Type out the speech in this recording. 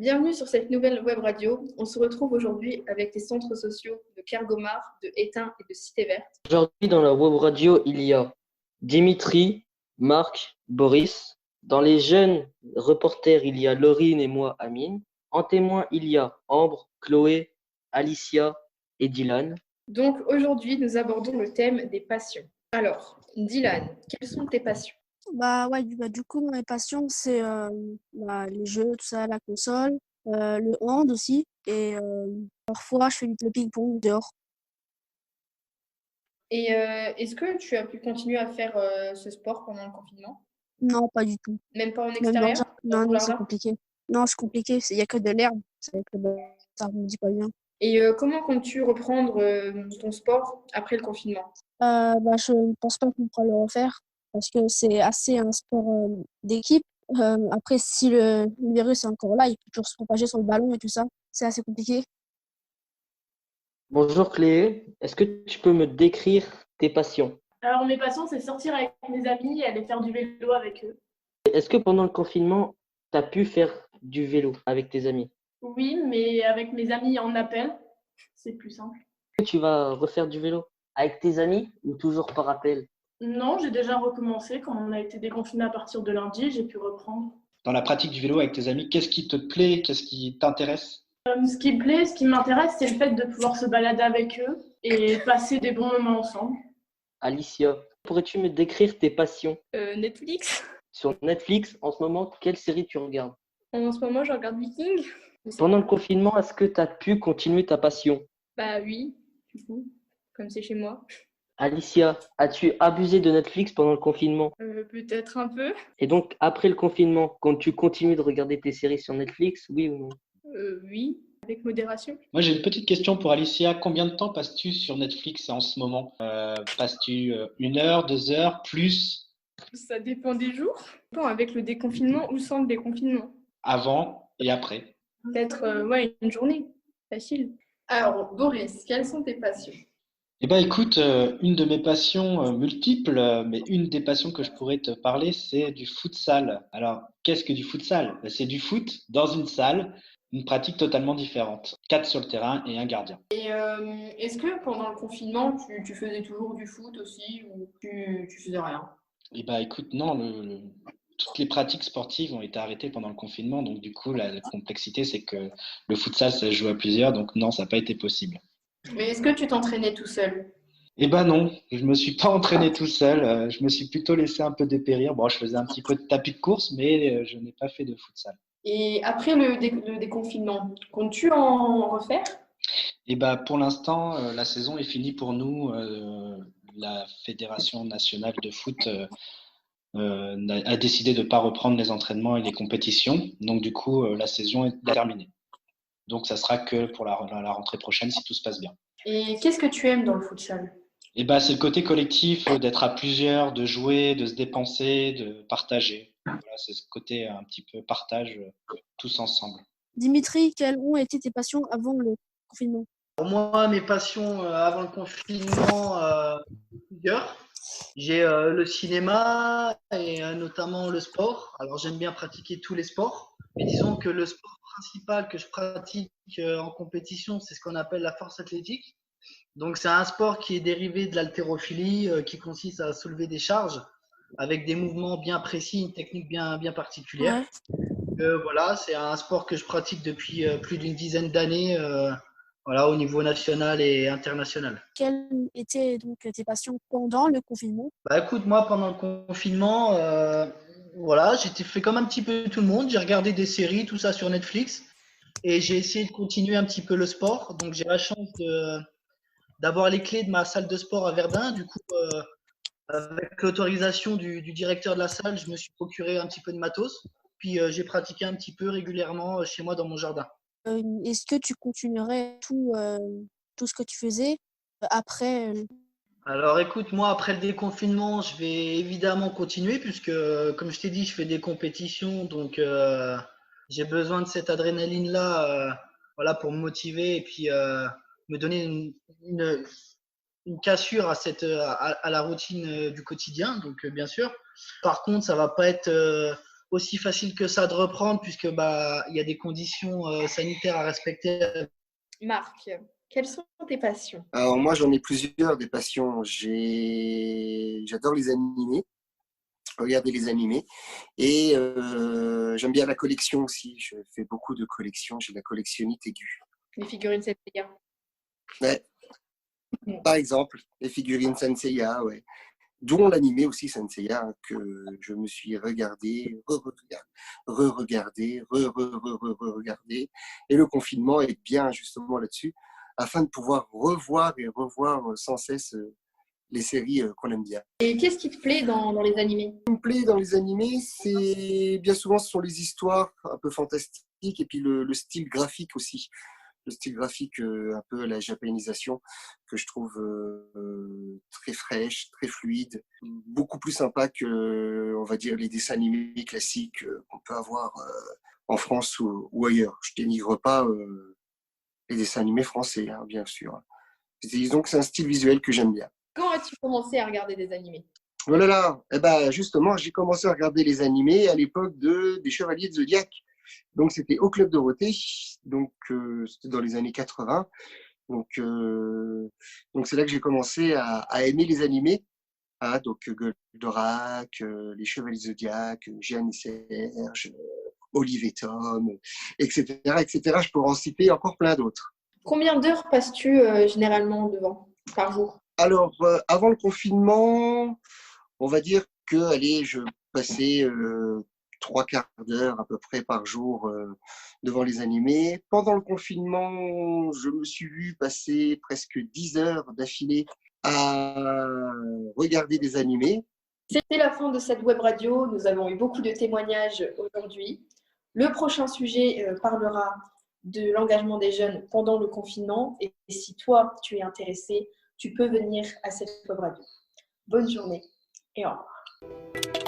Bienvenue sur cette nouvelle web radio. On se retrouve aujourd'hui avec les centres sociaux de Kergomar, de Étain et de Cité Verte. Aujourd'hui, dans la web radio, il y a Dimitri, Marc, Boris. Dans les jeunes reporters, il y a Laurine et moi, Amine. En témoin, il y a Ambre, Chloé, Alicia et Dylan. Donc aujourd'hui, nous abordons le thème des passions. Alors, Dylan, quelles sont tes passions? Du coup, mes passions, c'est les jeux, tout ça, la console, le hand aussi. Et parfois, je fais le ping-pong dehors. Et est-ce que tu as pu continuer à faire ce sport pendant le confinement? Non, pas du tout. Même pas en Même extérieur? non, c'est compliqué. Non, c'est compliqué. Il n'y a que de l'herbe. Ça me dit pas bien. Et comment comptes-tu reprendre ton sport après le confinement? Je ne pense pas qu'on pourra le refaire parce que c'est assez un sport d'équipe. Après, si le virus est encore là, il peut toujours se propager sur le ballon et tout ça. C'est assez compliqué. Bonjour Chloé, est-ce que tu peux me décrire tes passions? Alors, mes passions, c'est sortir avec mes amis et aller faire du vélo avec eux. Est-ce que pendant le confinement, tu as pu faire du vélo avec tes amis? Oui, mais avec mes amis en appel, c'est plus simple. Est-ce que tu vas refaire du vélo avec tes amis ou toujours par appel? Non, j'ai déjà recommencé. Quand on a été déconfiné à partir de lundi, j'ai pu reprendre. Dans la pratique du vélo avec tes amis, qu'est-ce qui te plaît? Qu'est-ce qui t'intéresse? Ce qui me plaît, ce qui m'intéresse, c'est le fait de pouvoir se balader avec eux et passer des bons moments ensemble. Alicia, pourrais-tu me décrire tes passions? Netflix. Sur Netflix, en ce moment, quelle série tu regardes? En ce moment, je regarde Viking. Pendant le confinement, est-ce que tu as pu continuer ta passion? Bah oui, du coup, comme c'est chez moi. Alicia, as-tu abusé de Netflix pendant le confinement? Peut-être un peu. Et donc, après le confinement, quand tu continues de regarder tes séries sur Netflix, oui ou non? Oui, avec modération. Moi, j'ai une petite question pour Alicia. Combien de temps passes-tu sur Netflix en ce moment? Passes-tu 1 heure, 2 heures, plus? Ça dépend des jours. Bon, avec le déconfinement ou sans le déconfinement. Avant et après? Peut-être une journée. Facile. Alors, Boris, quelles sont tes passions? Eh ben, écoute, une de mes passions multiples, mais une des passions que je pourrais te parler, c'est du futsal. Alors, qu'est-ce que du futsal? Ben, c'est du foot dans une salle, une pratique totalement différente. 4 sur le terrain et un gardien. Et est-ce que pendant le confinement, tu faisais toujours du foot aussi ou tu faisais rien? Eh ben, écoute, non, toutes les pratiques sportives ont été arrêtées pendant le confinement. Donc, du coup, la complexité, c'est que le futsal, ça se joue à plusieurs. Donc, non, ça n'a pas été possible. Mais est-ce que tu t'entraînais tout seul? Eh ben non, je me suis pas entraîné tout seul. Je me suis plutôt laissé un peu dépérir. Bon, je faisais un petit peu de tapis de course, mais je n'ai pas fait de futsal. Et après le déconfinement, comptes-tu en refaire? Eh ben, pour l'instant, la saison est finie pour nous. La Fédération nationale de foot a décidé de ne pas reprendre les entraînements et les compétitions. Donc, du coup, la saison est terminée. Donc, ça sera que pour la rentrée prochaine si tout se passe bien. Et qu'est-ce que tu aimes dans le futsal? Eh ben, c'est le côté collectif, d'être à plusieurs, de jouer, de se dépenser, de partager. Voilà, c'est ce côté un petit peu partage tous ensemble. Dimitri, quelles ont été tes passions avant le confinement? Pour moi, mes passions avant le confinement, plusieurs. J'ai le cinéma et notamment le sport. Alors, j'aime bien pratiquer tous les sports, mais disons que le sport principal que je pratique en compétition, c'est ce qu'on appelle la force athlétique. Donc, c'est un sport qui est dérivé de l'haltérophilie, qui consiste à soulever des charges avec des mouvements bien précis, une technique bien particulière. Ouais. Voilà, c'est un sport que je pratique depuis plus d'une dizaine d'années. Voilà, au niveau national et international. Quelles étaient donc tes passions pendant le confinement? Bah écoute, moi pendant le confinement, voilà, j'ai fait comme un petit peu tout le monde. J'ai regardé des séries, tout ça sur Netflix, et j'ai essayé de continuer un petit peu le sport. Donc j'ai la chance d'avoir les clés de ma salle de sport à Verdun. Du coup, avec l'autorisation du directeur de la salle, je me suis procuré un petit peu de matos. Puis j'ai pratiqué un petit peu régulièrement chez moi dans mon jardin. Est-ce que tu continuerais tout ce que tu faisais après Alors écoute, moi après le déconfinement, je vais évidemment continuer puisque comme je t'ai dit, je fais des compétitions, donc j'ai besoin de cette adrénaline-là voilà, pour me motiver et puis me donner une cassure à la routine du quotidien, donc bien sûr. Par contre, ça va pas être aussi facile que ça de reprendre puisque il y a des conditions sanitaires à respecter. Marc, quelles sont tes passions? Alors moi, j'en ai plusieurs des passions. J'adore les animés, regarder les animés. Et j'aime bien la collection aussi. Je fais beaucoup de collections. J'ai la collectionnite aiguë. Les figurines Seiya. Ouais. Par exemple, les figurines Senseiya, ouais. Dont l'animé aussi Senseiya, que je me suis regardé, re-regardé. Et le confinement est bien justement là-dessus, afin de pouvoir revoir et revoir sans cesse les séries qu'on aime bien. Et qu'est-ce qui te plaît dans les animés? Ce qui me plaît dans les animés, c'est bien souvent ce sont les histoires un peu fantastiques et puis le style graphique aussi. Le style graphique un peu à la japonisation que je trouve très fraîche, très fluide, beaucoup plus sympa que, on va dire, les dessins animés classiques qu'on peut avoir en France ou ailleurs. Je dénigre pas les dessins animés français, hein, bien sûr. Disons que c'est un style visuel que j'aime bien. Quand as-tu commencé à regarder des animés? Voilà là, eh ben, justement, j'ai commencé à regarder les animés à l'époque des Chevaliers de Zodiac. Donc, c'était au Club Dorothée. Donc, c'était dans les années 80. Donc c'est là que j'ai commencé à aimer les animés. Ah, donc, Goldorak, les Chevaliers de Zodiac, Jeanne et Serge, Olive et Tom, etc., etc. Je pourrais en citer encore plein d'autres. Combien d'heures passes-tu généralement devant par jour? Alors, avant le confinement, on va dire que, allez, je passais 3/4 d'heure à peu près par jour devant les animés. Pendant le confinement, je me suis vu passer presque 10 heures d'affilée à regarder des animés. C'était la fin de cette web radio. Nous avons eu beaucoup de témoignages aujourd'hui. Le prochain sujet parlera de l'engagement des jeunes pendant le confinement. Et si toi, tu es intéressé, tu peux venir à cette web radio. Bonne journée et au revoir.